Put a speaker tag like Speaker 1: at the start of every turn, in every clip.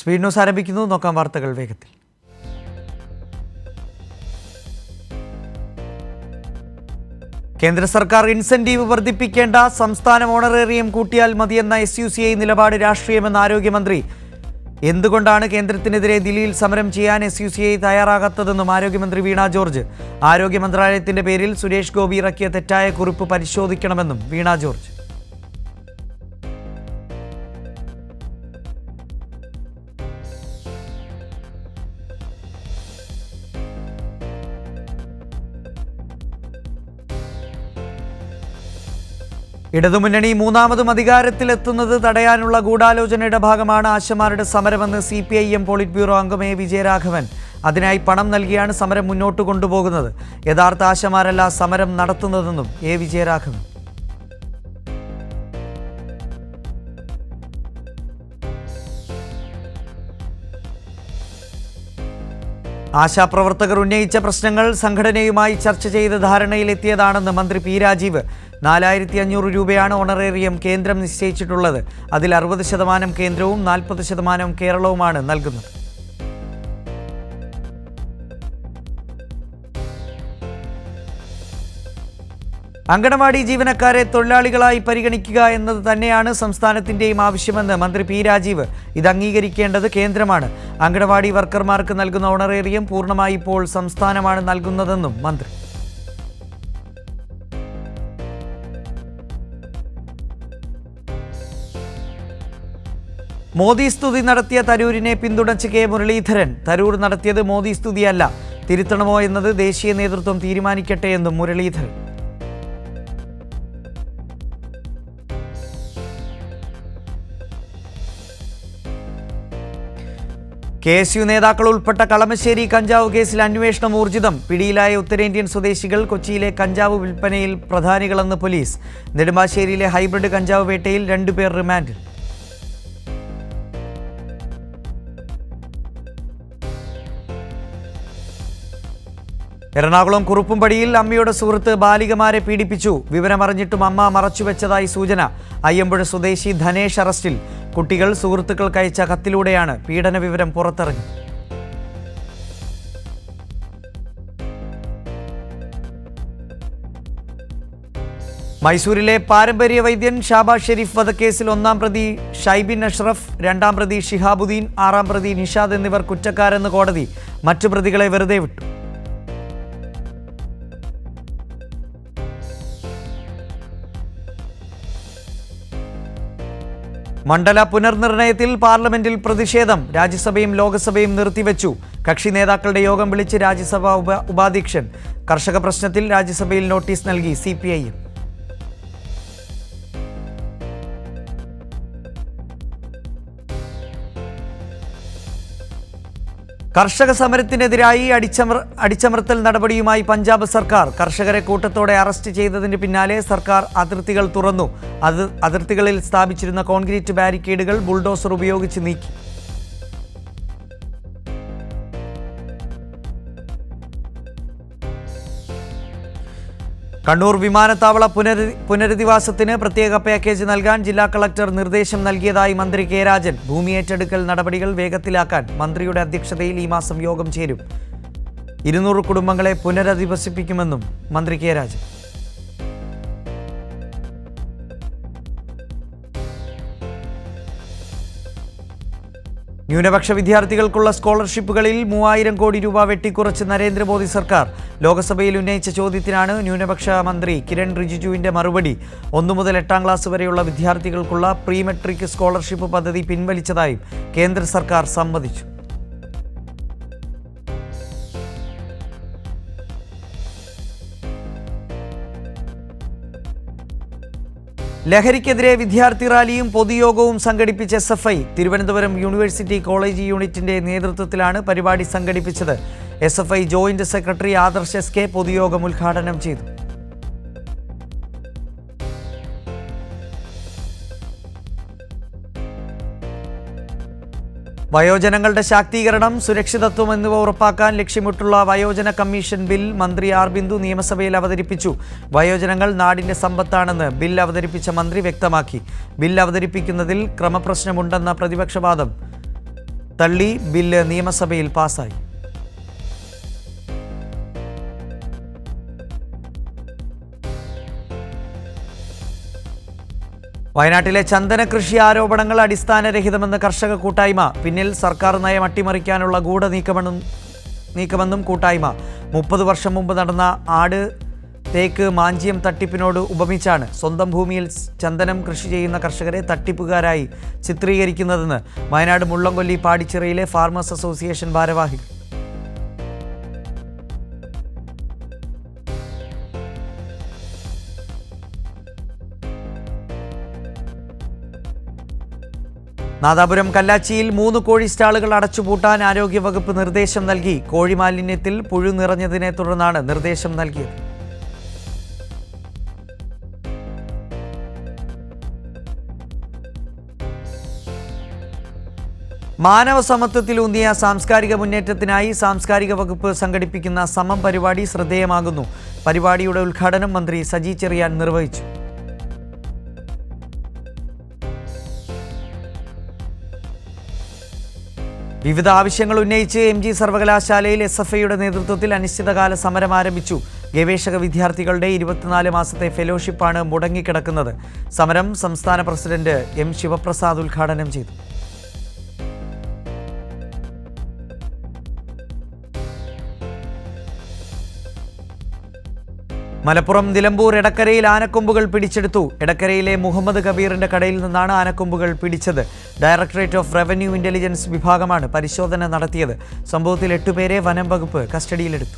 Speaker 1: Speed news ആരംഭിക്കുന്നു. നോക്കാം വാർത്തകൾ വേഗത്തിൽ. കേന്ദ്ര സർക്കാർ ഇൻസെന്റീവ് വർദ്ധിപ്പിക്കേണ്ട, സംസ്ഥാനം ഓണറേറിയം കൂട്ടിയാൽ മതിയെന്ന SUCI നിലപാട് രാഷ്ട്രീയമെന്ന ആരോഗ്യമന്ത്രി. എന്തുകൊണ്ടാണ് കേന്ദ്രത്തിനെതിരെ ദില്ലിയിൽ സമരം ചെയ്യാൻ SUCI തയ്യാറാകാത്തതെന്നും ആരോഗ്യമന്ത്രി വീണ ജോർജ്. ആരോഗ്യ മന്ത്രാലയത്തിന്റെ പേരിൽ സുരേഷ് ഗോപി ഇറക്കിയ തെറ്റായ കുറിപ്പ് പരിശോധിക്കണമെന്നും വീണ ജോർജ്. ഇടതുമുന്നണി മൂന്നാമതും അധികാരത്തിലെത്തുന്നത് തടയാനുള്ള ഗൂഢാലോചനയുടെ ഭാഗമാണ് ആശമാരുടെ സമരമെന്ന് CPIM പോളിറ്റ് ബ്യൂറോ അംഗം A. വിജയരാഘവൻ. അതിനായി പണം നൽകിയാണ് സമരം മുന്നോട്ട് കൊണ്ടുപോകുന്നത്. യഥാർത്ഥ ആശമാരല്ല സമരം നടത്തുന്നതെന്നും A. വിജയരാഘവൻ. ആശാപ്രവർത്തകർ ഉന്നയിച്ച പ്രശ്നങ്ങൾ സംഘടനയുമായി ചർച്ച ചെയ്ത് ധാരണയിലെത്തിയതാണെന്ന് മന്ത്രി P. രാജീവ്. 4500 രൂപയാണ് ഓണറേറിയം കേന്ദ്രം നിശ്ചയിച്ചിട്ടുള്ളത്. അതിൽ 60% കേന്ദ്രവും 40% കേരളവുമാണ് നൽകുന്നത്. അങ്കണവാടി ജീവനക്കാരെ തൊഴിലാളികളായി പരിഗണിക്കുക എന്നത് തന്നെയാണ് സംസ്ഥാനത്തിൻ്റെയും ആവശ്യമെന്ന് മന്ത്രി P. രാജീവ്. ഇത് അംഗീകരിക്കേണ്ടത് കേന്ദ്രമാണ്. അങ്കണവാടി വർക്കർമാർക്ക് നൽകുന്ന ഓണറേറിയം പൂർണ്ണമായി ഇപ്പോൾ സംസ്ഥാനമാണ് നൽകുന്നതെന്നും മന്ത്രി. മോദി സ്തുതി നടത്തിയ തരൂരിനെ പിന്തുണച്ച് K. മുരളീധരൻ. തരൂർ നടത്തിയത് മോദി സ്തുതിയല്ല, തിരുത്തണമോ എന്നത് ദേശീയ നേതൃത്വം തീരുമാനിക്കട്ടെ എന്നും മുരളീധരൻ. KSU നേതാക്കൾ ഉൾപ്പെട്ട കളമശ്ശേരി കഞ്ചാവ് കേസിൽ അന്വേഷണം ഊർജിതം. പിടിയിലായ ഉത്തരേന്ത്യൻ സ്വദേശികൾ കൊച്ചിയിലെ കഞ്ചാവ് വിൽപ്പനയിൽ പ്രധാനികളെന്ന് പോലീസ്. നെടുമ്പാശ്ശേരിയിലെ ഹൈബ്രിഡ് കഞ്ചാവ് വേട്ടയിൽ 2 പേർ റിമാൻഡിൽ. എറണാകുളം കുറുപ്പുംപടിയിൽ അമ്മയുടെ സുഹൃത്ത് ബാലികമാരെ പീഡിപ്പിച്ചു. വിവരമറിഞ്ഞിട്ടും അമ്മ മറച്ചുവെച്ചതായി സൂചന. അയ്യമ്പുഴ സ്വദേശി ധനേഷ് അറസ്റ്റിൽ. കുട്ടികൾ സുഹൃത്തുക്കൾക്ക് അയച്ച കത്തിലൂടെയാണ് പീഡന വിവരം പുറത്തിറങ്ങിയത്. മൈസൂരിലെ പാരമ്പര്യ വൈദ്യൻ ഷാബാസ് ഷെരീഫ് വധക്കേസിൽ 1-ാം പ്രതി ഷൈബിൻ അഷ്റഫ്, 2-ാം പ്രതി ഷിഹാബുദ്ദീൻ, 6-ാം പ്രതി നിഷാദ് എന്നിവർ കുറ്റക്കാരെന്ന് കോടതി. മറ്റു പ്രതികളെ വെറുതെ വിട്ടു. മണ്ഡല പുനർനിർണയത്തിൽ പാർലമെന്റിൽ പ്രതിഷേധം. രാജ്യസഭയും ലോക്സഭയും നിർത്തിവെച്ചു. കക്ഷി നേതാക്കളുടെ യോഗം വിളിച്ച് രാജ്യസഭാ ഉപാധ്യക്ഷൻ. കർഷക പ്രശ്നത്തിൽ രാജ്യസഭയിൽ നോട്ടീസ് നൽകി CPIM. കർഷക സമരത്തിനെതിരായി അടിച്ചമർത്തൽ നടപടിയുമായി പഞ്ചാബ് സർക്കാർ. കർഷകരെ കൂട്ടത്തോടെ അറസ്റ്റ് ചെയ്തതിന് പിന്നാലെ സർക്കാർ അതിർത്തികൾ തുറന്നു. അതിർത്തികളിൽ സ്ഥാപിച്ചിരുന്ന കോൺക്രീറ്റ് ബാരിക്കേഡുകൾ ബുൾഡോസർ ഉപയോഗിച്ച് നീക്കി. കണ്ണൂർ വിമാനത്താവള പുനരധിവാസത്തിന് പ്രത്യേക പാക്കേജ് നൽകാൻ ജില്ലാ കളക്ടർ നിർദ്ദേശം നൽകിയതായി മന്ത്രി K. രാജൻ. ഭൂമി ഏറ്റെടുക്കൽ നടപടികൾ വേഗത്തിലാക്കാൻ മന്ത്രിയുടെ അധ്യക്ഷതയിൽ ഈ മാസം യോഗം ചേരും. 200 കുടുംബങ്ങളെ പുനരധിവസിപ്പിക്കുമെന്നും മന്ത്രി K. രാജൻ. ന്യൂനപക്ഷ വിദ്യാർത്ഥികൾക്കുള്ള സ്കോളർഷിപ്പുകളിൽ 3000 കോടി രൂപ വെട്ടിക്കുറച്ച് നരേന്ദ്രമോദി സർക്കാർ. ലോക്സഭയിൽ ഉന്നയിച്ച ചോദ്യത്തിനാണ് ന്യൂനപക്ഷ മന്ത്രി കിരൺ റിജിജുവിന്റെ മറുപടി. 1 മുതൽ 8-ാം ക്ലാസ് വരെയുള്ള വിദ്യാർത്ഥികൾക്കുള്ള പ്രീ മെട്രിക് സ്കോളർഷിപ്പ് പദ്ധതി പിൻവലിച്ചതായും കേന്ദ്ര സർക്കാർ സമ്മതിച്ചു. ലഹരിക്കെതിരെ വിദ്യാർത്ഥി റാലിയും പൊതുയോഗവും സംഘടിപ്പിച്ച SFI. തിരുവനന്തപുരം യൂണിവേഴ്സിറ്റി കോളേജ് യൂണിറ്റിന്റെ നേതൃത്വത്തിലാണ് പരിപാടി സംഘടിപ്പിച്ചത്. SFI joint secretary Adarsh SK പൊതുയോഗം ഉദ്ഘാടനം ചെയ്തു. വയോജനങ്ങളുടെ ശാക്തീകരണം, സുരക്ഷിതത്വം എന്നിവ ഉറപ്പാക്കാൻ ലക്ഷ്യമിട്ടുള്ള വയോജന കമ്മീഷൻ ബിൽ മന്ത്രി ആർ ബിന്ദു നിയമസഭയിൽ അവതരിപ്പിച്ചു. വയോജനങ്ങൾ നാടിന്റെ സമ്പത്താണെന്ന് ബിൽ അവതരിപ്പിച്ച മന്ത്രി വ്യക്തമാക്കി. ബിൽ അവതരിപ്പിക്കുന്നതിൽ ക്രമപ്രശ്നമുണ്ടെന്ന പ്രതിപക്ഷവാദം തള്ളി. ബില്ല് നിയമസഭയിൽ പാസായി. വയനാട്ടിലെ ചന്ദന കൃഷി ആരോപണങ്ങൾ അടിസ്ഥാനരഹിതമെന്ന് കർഷക കൂട്ടായ്മ. പിന്നിൽ സർക്കാർ നയം അട്ടിമറിക്കാനുള്ള നീക്കമെന്നും കൂട്ടായ്മ. 30 വർഷം മുമ്പ് നടന്ന ആട് തേക്ക് മാഞ്ചിയം തട്ടിപ്പിനോട് ഉപമിച്ചാണ് സ്വന്തം ഭൂമിയിൽ ചന്ദനം കൃഷി ചെയ്യുന്ന കർഷകരെ തട്ടിപ്പുകാരായി ചിത്രീകരിക്കുന്നതെന്ന് വയനാട് മുള്ളംകൊല്ലി പാടിച്ചിറയിലെ ഫാർമേഴ്സ് അസോസിയേഷൻ ഭാരവാഹികൾ. നാദാപുരം കല്ലാച്ചിയിൽ 3 കോഴി സ്റ്റാളുകൾ അടച്ചുപൂട്ടാൻ ആരോഗ്യവകുപ്പ് നിർദ്ദേശം നൽകി. കോഴി മാലിന്യത്തിൽ പുഴു നിറഞ്ഞതിനെ തുടർന്നാണ് നിർദ്ദേശം നൽകിയത്. മാനവ സമത്വത്തിലൂന്നിയ സാംസ്കാരിക മുന്നേറ്റത്തിനായി സാംസ്കാരിക വകുപ്പ് സംഘടിപ്പിക്കുന്ന സമം പരിപാടി ശ്രദ്ധേയമാകുന്നു. പരിപാടിയുടെ ഉദ്ഘാടനം മന്ത്രി സജി ചെറിയാൻ നിർവഹിച്ചു. വിവിധ ആവശ്യങ്ങൾ ഉന്നയിച്ച് MG സർവകലാശാലയിൽ SFIയുടെ നേതൃത്വത്തിൽ അനിശ്ചിതകാല സമരം ആരംഭിച്ചു. ഗവേഷക വിദ്യാർത്ഥികളുടെ 24 മാസത്തെ ഫെലോഷിപ്പാണ് മുടങ്ങിക്കിടക്കുന്നത്. സമരം സംസ്ഥാന പ്രസിഡന്റ് M ശിവപ്രസാദ് ഉദ്ഘാടനം ചെയ്തു. മലപ്പുറം നിലമ്പൂർ എടക്കരയിൽ ആനക്കൊമ്പുകൾ പിടിച്ചെടുത്തു. എടക്കരയിലെ മുഹമ്മദ് കബീറിന്റെ കടയിൽ നിന്നാണ് ആനക്കൊമ്പുകൾ പിടിച്ചത്. ഡയറക്ടറേറ്റ് ഓഫ് റവന്യൂ ഇന്റലിജൻസ് വിഭാഗമാണ് പരിശോധന നടത്തിയത്. സംഭവത്തിൽ 8 പേരെ വനം വകുപ്പ് കസ്റ്റഡിയിലെടുത്തു.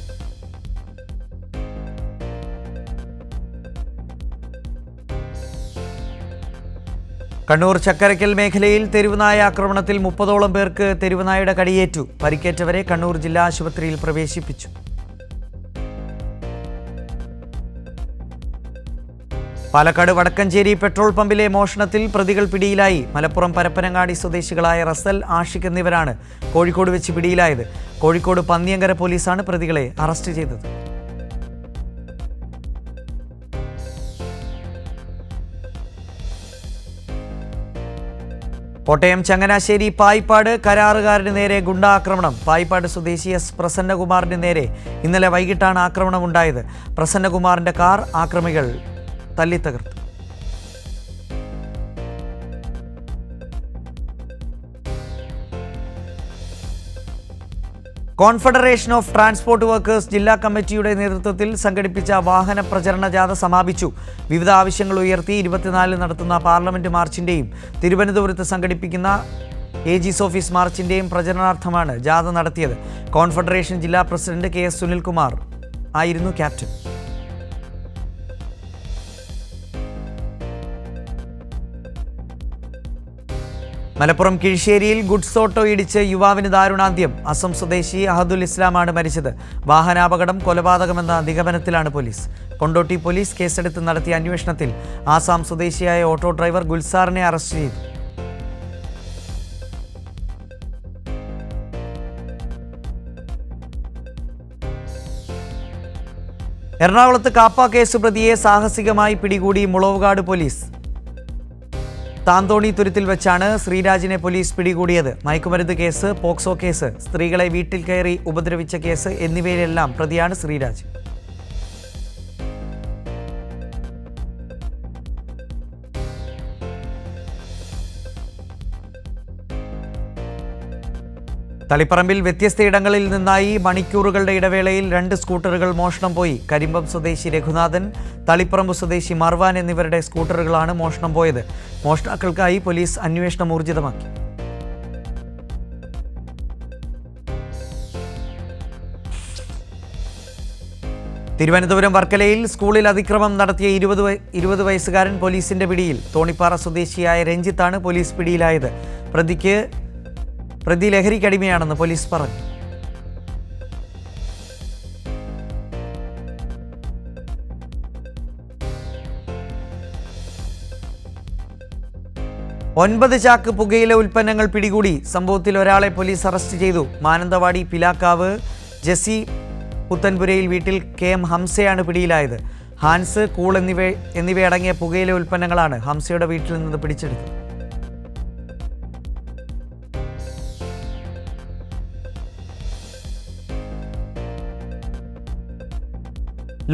Speaker 1: കണ്ണൂർ ചക്കരക്കൽ മേഖലയിൽ തെരുവുനായ ആക്രമണത്തിൽ 30ഓളം പേർക്ക് തെരുവുനായയുടെ കടിയേറ്റു. പരിക്കേറ്റവരെ കണ്ണൂർ ജില്ലാ ആശുപത്രിയിൽ പ്രവേശിപ്പിച്ചു. പാലക്കാട് വടക്കഞ്ചേരി പെട്രോൾ പമ്പിലെ മോഷണത്തിൽ പ്രതികൾ പിടിയിലായി. മലപ്പുറം പരപ്പനങ്ങാടി സ്വദേശികളായ റസൽ, ആഷിഖ് എന്നിവരാണ് കോഴിക്കോട് വെച്ച് പിടിയിലായത്. കോഴിക്കോട് പന്നിയങ്കര പോലീസാണ് പ്രതികളെ അറസ്റ്റ് ചെയ്തത്. കോട്ടയം ചങ്ങനാശ്ശേരി പായിപ്പാട് കരാറുകാരന് നേരെ ഗുണ്ടാക്രമണം. പായിപ്പാട് സ്വദേശി S പ്രസന്നകുമാറിന് നേരെ ഇന്നലെ വൈകിട്ടാണ് ആക്രമണം ഉണ്ടായത്. പ്രസന്നകുമാറിന്റെ കാർ ആക്രമികൾ തല്ലിത്തകർത്തു. കോൺഫെഡറേഷൻ ഓഫ് ട്രാൻസ്പോർട്ട് വർക്കേഴ്സ് ജില്ലാ കമ്മിറ്റിയുടെ നേതൃത്വത്തിൽ സംഘടിപ്പിച്ച വാഹന പ്രചരണ ജാഥ സമാപിച്ചു. വിവിധ ആവശ്യങ്ങൾ ഉയർത്തി 24 നടത്തുന്ന പാർലമെന്റ് മാർച്ചിന്റെയും തിരുവനന്തപുരത്ത് സംഘടിപ്പിക്കുന്ന AG's ഓഫീസ് മാർച്ചിന്റെയും പ്രചരണാർത്ഥമാണ് ജാഥ നടത്തിയത്. കോൺഫെഡറേഷൻ ജില്ലാ പ്രസിഡന്റ് KS സുനിൽകുമാർ ആയിരുന്നു ക്യാപ്റ്റൻ. മലപ്പുറം കിഴിശ്ശേരിയിൽ ഗുഡ്സ് ഓട്ടോ ഇടിച്ച് യുവാവിന് ദാരുണാന്ത്യം. അസം സ്വദേശി അഹദുൽ ഇസ്ലാമാണ് മരിച്ചത്. വാഹനാപകടം കൊലപാതകമെന്ന നിഗമനത്തിലാണ് പോലീസ്. കൊണ്ടോട്ടി പോലീസ് കേസെടുത്ത് നടത്തിയ അന്വേഷണത്തിൽ ആസാം സ്വദേശിയായ ഓട്ടോ ഡ്രൈവർ ഗുൽസാറിനെ അറസ്റ്റ് ചെയ്തു. എറണാകുളത്ത് കാപ്പ കേസ് പ്രതിയെ സാഹസികമായി പിടികൂടി മുളവുകാട് പോലീസ്. താന്തോണി തുരുത്തിൽ വെച്ചാണ് ശ്രീരാജിനെ പോലീസ് പിടികൂടിയത്. മയക്കുമരുന്ന് കേസ്, പോക്സോ കേസ്, സ്ത്രീകളെ വീട്ടിൽ കയറി ഉപദ്രവിച്ച കേസ് എന്നിവയിലെല്ലാം പ്രതിയാണ് ശ്രീരാജ്. തളിപ്പറമ്പിൽ വ്യത്യസ്തയിടങ്ങളിൽ നിന്നായി മണിക്കൂറുകളുടെ ഇടവേളയിൽ 2 സ്കൂട്ടറുകൾ മോഷണം പോയി. കരിമ്പം സ്വദേശി രഘുനാഥൻ, തളിപ്പറമ്പ് സ്വദേശി മർവാൻ എന്നിവരുടെ സ്കൂട്ടറുകളാണ് മോഷണം പോയത്. മോഷ്ടാക്കൾക്കായി പോലീസ് അന്വേഷണം ഊർജിതമാക്കി. തിരുവനന്തപുരം വർക്കലയിൽ സ്കൂളിൽ അതിക്രമം നടത്തിയ 20 വയസ്സുകാരൻ പോലീസിന്റെ പിടിയിൽ. തോണിപ്പാറ സ്വദേശിയായ രഞ്ജിത്താണ് പോലീസ് പിടിയിലായത്. പ്രതി ലഹരിക്കടിമയാണെന്ന് പോലീസ് പറഞ്ഞു. ഒൻപത് ചാക്ക് പുകയില ഉൽപ്പന്നങ്ങൾ പിടികൂടി. സംഭവത്തിൽ ഒരാളെ പോലീസ് അറസ്റ്റ് ചെയ്തു. മാനന്തവാടി പിലാക്കാവ് ജെസി പുത്തൻപുരയിൽ വീട്ടിൽ KM ഹംസയാണ് പിടിയിലായത്. ഹാൻസ്, കൂൾ എന്നിവയടങ്ങിയ പുകയില ഉൽപ്പന്നങ്ങളാണ് ഹംസയുടെ വീട്ടിൽ നിന്ന് പിടിച്ചെടുത്തത്.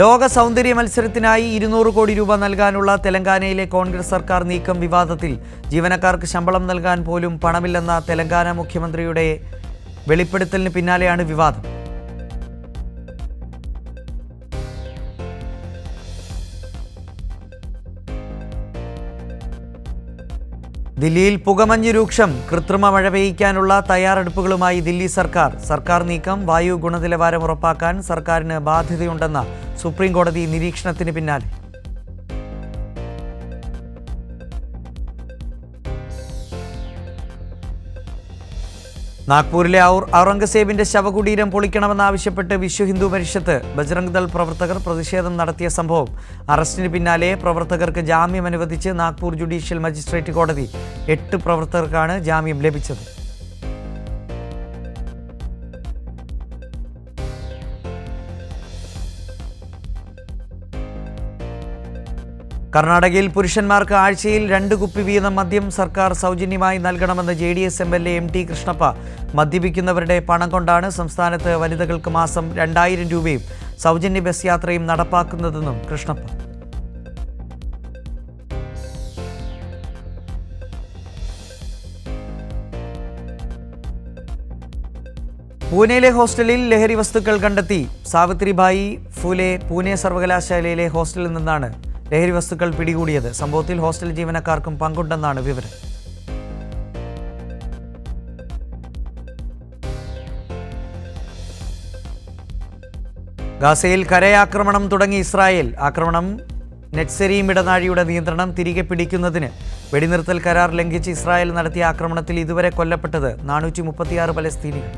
Speaker 1: ലോക സൗന്ദര്യ മത്സരത്തിനായി 200 കോടി രൂപ നൽകാനുള്ള തെലങ്കാനയിലെ കോൺഗ്രസ് സർക്കാർ നീക്കം വിവാദത്തിൽ. ജീവനക്കാർക്ക് ശമ്പളം നൽകാൻ പോലും പണമില്ലെന്ന തെലങ്കാന മുഖ്യമന്ത്രിയുടെ വെളിപ്പെടുത്തലിന് പിന്നാലെയാണ് വിവാദം. ദില്ലിയിൽ പുകമഞ്ഞ് രൂക്ഷം. കൃത്രിമ മഴ പെയ്യിക്കാനുള്ള തയ്യാറെടുപ്പുകളുമായി ദില്ലി സർക്കാർ നീക്കം വായു ഗുണനിലവാരം ഉറപ്പാക്കാൻ സർക്കാരിന് ബാധ്യതയുണ്ടെന്ന സുപ്രീം കോടതി നിരീക്ഷണത്തിന് പിന്നാലെ. നാഗ്പൂരിലെ ഔറംഗസേബിന്റെ ശവകുടീരം പൊളിക്കണമെന്നാവശ്യപ്പെട്ട് വിശ്വ ഹിന്ദു പരിഷത്ത് ബജ്രംഗ് ദൾ പ്രവർത്തകർ പ്രതിഷേധം നടത്തിയ സംഭവം. അറസ്റ്റിന് പിന്നാലെ പ്രവർത്തകർക്ക് ജാമ്യം അനുവദിച്ച് നാഗ്പൂർ ജുഡീഷ്യൽ മജിസ്ട്രേറ്റ് കോടതി. 8 പ്രവർത്തകർക്കാണ് ജാമ്യം ലഭിച്ചത്. കർണാടകയിൽ പുരുഷന്മാർക്ക് ആഴ്ചയിൽ 2 കുപ്പി വീതം മദ്യം സർക്കാർ സൗജന്യമായി നൽകണമെന്ന് JDS MLA MT കൃഷ്ണപ്പ. മദ്യപിക്കുന്നവരുടെ പണം കൊണ്ടാണ് സംസ്ഥാനത്ത് വനിതകൾക്ക് മാസം 2000 രൂപയും സൗജന്യ ബസ് യാത്രയും നടപ്പാക്കുന്നതെന്നും കൃഷ്ണപ്പ. പൂനെയിലെ ഹോസ്റ്റലിൽ ലഹരി വസ്തുക്കൾ കണ്ടെത്തി. സാവിത്രിബായി ഫൂലെ പൂനെ സർവകലാശാലയിലെ ഹോസ്റ്റലിൽ നിന്നാണ് ലഹരി വസ്തുക്കൾ പിടികൂടിയത്. സംഭവത്തിൽ ഹോസ്റ്റൽ ജീവനക്കാർക്കും പങ്കുണ്ടെന്നാണ് വിവരം. ഗാസയിൽ കരയാക്രമണം തുടങ്ങി ഇസ്രായേൽ. ആക്രമണം നെറ്റ്സെരീം ഇടനാഴിയുടെ നിയന്ത്രണം തിരികെ പിടിക്കുന്നതിന് വെടിനിർത്തൽ കരാർ ലംഘിച്ച് ഇസ്രായേൽ നടത്തിയ ആക്രമണത്തിൽ ഇതുവരെ കൊല്ലപ്പെട്ടത് 436 പലസ്തീനികൾ.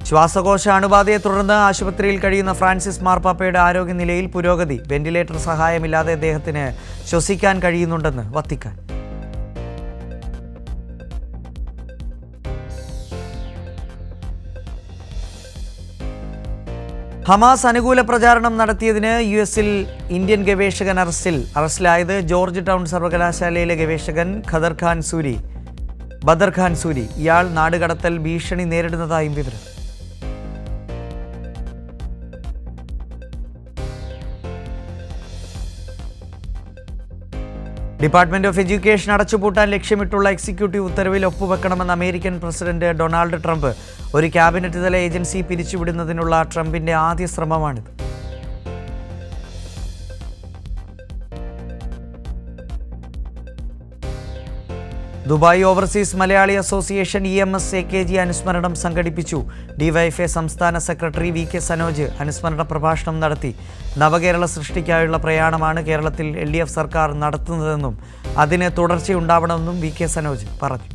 Speaker 1: ശ്വാസകോശ അണുബാധയെ തുടർന്ന് ആശുപത്രിയിൽ കഴിയുന്ന ഫ്രാൻസിസ് മാർപ്പാപ്പയുടെ ആരോഗ്യനിലയിൽ പുരോഗതി. വെന്റിലേറ്റർ സഹായമില്ലാതെ അദ്ദേഹത്തിന് ശ്വസിക്കാൻ കഴിയുന്നുണ്ടെന്ന് വത്തിക്കാൻ. ഹമാസ് അനുകൂല പ്രചാരണം നടത്തിയതിന് US-ൽ ഇന്ത്യൻ ഗവേഷകൻ അറസ്റ്റിലായത് ജോർജ് ടൗൺ സർവകലാശാലയിലെ ഗവേഷകൻ ബദർ ഖാൻ സൂരി. ഇയാൾ നാടുകടത്തൽ ഭീഷണി നേരിടുന്നതായും വിവരം. ഡിപ്പാർട്ട്മെന്റ് ഓഫ് എഡ്യൂക്കേഷൻ അടച്ചുപൂട്ടാൻ ലക്ഷ്യമിട്ടുള്ള എക്സിക്യൂട്ടീവ് ഉത്തരവിൽ ഒപ്പുവെക്കണമെന്ന് അമേരിക്കൻ പ്രസിഡന്റ് ഡൊണാൾഡ് ട്രംപ്. ഒരു ക്യാബിനറ്റ് തല ഏജൻസി പിരിച്ചുവിടുന്നതിനുള്ള ട്രംപിന്റെ ആദ്യ ശ്രമമാണിത്. Dubai overseas Malayali association EMS AKG അനുസ്മരണം സംഘടിപ്പിച്ചു. DYFA സംസ്ഥാന സെക്രട്ടറി VK സനോജ് അനുസ്മരണ പ്രഭാഷണം നടത്തി. നവകേരള സൃഷ്ടിക്കായുള്ള പ്രയാണമാണ് കേരളത്തിൽ LDF സർക്കാർ നടത്തുന്നതെന്നും അതിന് തുടർച്ചയുണ്ടാവണമെന്നും VK സനോജ് പറഞ്ഞു.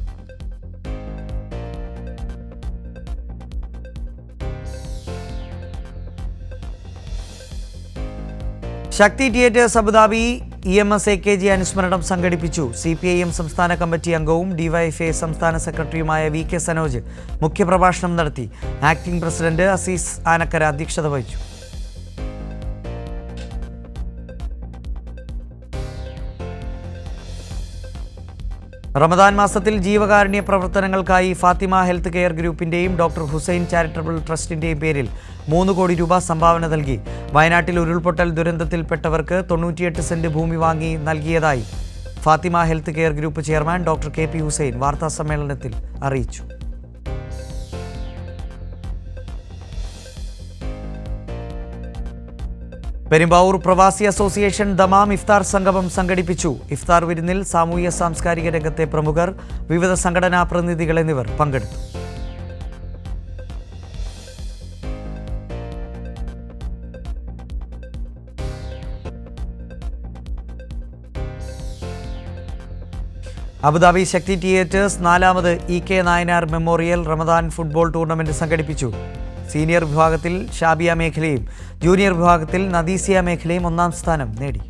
Speaker 1: ശക്തി തിയേറ്റേഴ്സ് അബുദാബി EMS AKG അനുസ്മരണം സംഘടിപ്പിച്ചു. CPIM സംസ്ഥാന കമ്മിറ്റി അംഗവും DYFA സംസ്ഥാന സെക്രട്ടറിയുമായ VK സനോജ് മുഖ്യപ്രഭാഷണം നടത്തി. ആക്ടിംഗ് പ്രസിഡന്റ് അസീസ് ആനക്കര അധ്യക്ഷത വഹിച്ചു. റമദാൻ മാസത്തിൽ ജീവകാരുണ്യ പ്രവർത്തനങ്ങൾക്കായി ഫാത്തിമ ഹെൽത്ത് കെയർ ഗ്രൂപ്പിന്റെയും ഡോക്ടർ ഹുസൈൻ ചാരിറ്റബിൾ ട്രസ്റ്റിന്റെയും പേരിൽ 3 കോടി രൂപ സംഭാവന നൽകി. വയനാട്ടിൽ ഉരുൾപൊട്ടൽ ദുരന്തത്തിൽപ്പെട്ടവർക്ക് 98 സെന്റ് ഭൂമി വാങ്ങി നൽകിയതായി Fathima health care group chairman doctor KP Hussain വാർത്താസമ്മേളനത്തിൽ അറിയിച്ചു. പെരുമ്പാവൂർ പ്രവാസി അസോസിയേഷൻ ദമാം ഇഫ്താർ സംഗമം സംഘടിപ്പിച്ചു. ഇഫ്താർ വിരുന്നിൽ സാമൂഹ്യ സാംസ്കാരിക രംഗത്തെ പ്രമുഖർ, വിവിധ സംഘടനാ പ്രതിനിധികൾ എന്നിവർ പങ്കെടുത്തു. അബുദാബി ശക്തി തിയേറ്റേഴ്സ് 4ാമത് EK Nayanar memorial Ramadan football tournament സംഘടിപ്പിച്ചു. സീനിയർ വിഭാഗത്തിൽ ഷാബിയ മേഖലയും ജൂനിയർ വിഭാഗത്തിൽ നദീസിയ മേഖലയും 1ാം സ്ഥാനം നേടി.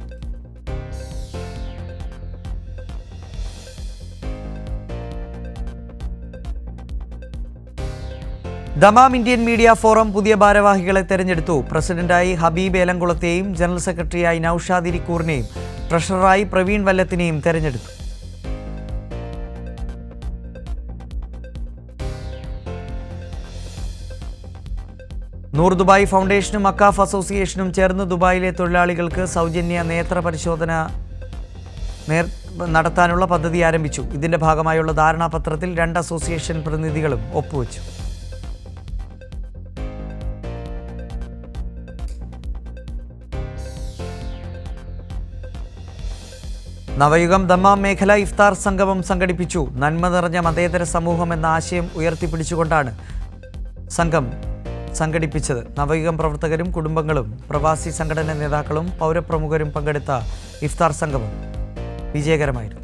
Speaker 1: ദമാം ഇന്ത്യൻ മീഡിയ ഫോറം പുതിയ ഭാരവാഹികളെ തെരഞ്ഞെടുത്തു. പ്രസിഡന്റായി ഹബീബ് ഏലംകുളത്തെയും ജനറൽ സെക്രട്ടറിയായി നൌഷാദ് ഇരിക്കൂറിനെയും ട്രഷററായി പ്രവീൺ വല്ലത്തിനെയും തെരഞ്ഞെടുത്തു. നൂർ ദുബായ് ഫൗണ്ടേഷനും മക്കാഫ് അസോസിയേഷനും ചേർന്ന് ദുബായിലെ തൊഴിലാളികൾക്ക് സൗജന്യ നേത്ര പരിശോധന നടത്താനുള്ള പദ്ധതി ആരംഭിച്ചു. ഇതിന്റെ ഭാഗമായുള്ള ധാരണാപത്രത്തിൽ 2 അസോസിയേഷൻ പ്രതിനിധികളും ഒപ്പുവെച്ചു. നവയുഗം ദമ്മാം മേഖല ഇഫ്താർ സംഗമം സംഘടിപ്പിച്ചു. നന്മ നിറഞ്ഞ മതേതര സമൂഹം എന്ന ആശയം ഉയർത്തിപ്പിടിച്ചുകൊണ്ടാണ് സംഘം സംഘടിപ്പിച്ചത്. നവയുഗം പ്രവർത്തകരും കുടുംബങ്ങളും പ്രവാസി സംഘടനാ നേതാക്കളും പൗരപ്രമുഖരും പങ്കെടുത്ത ഇഫ്താർ സംഗമം വിജയകരമായിരുന്നു.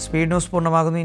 Speaker 1: സ്പീഡ് ന്യൂസ് പൂർണ്ണമാകുന്നു.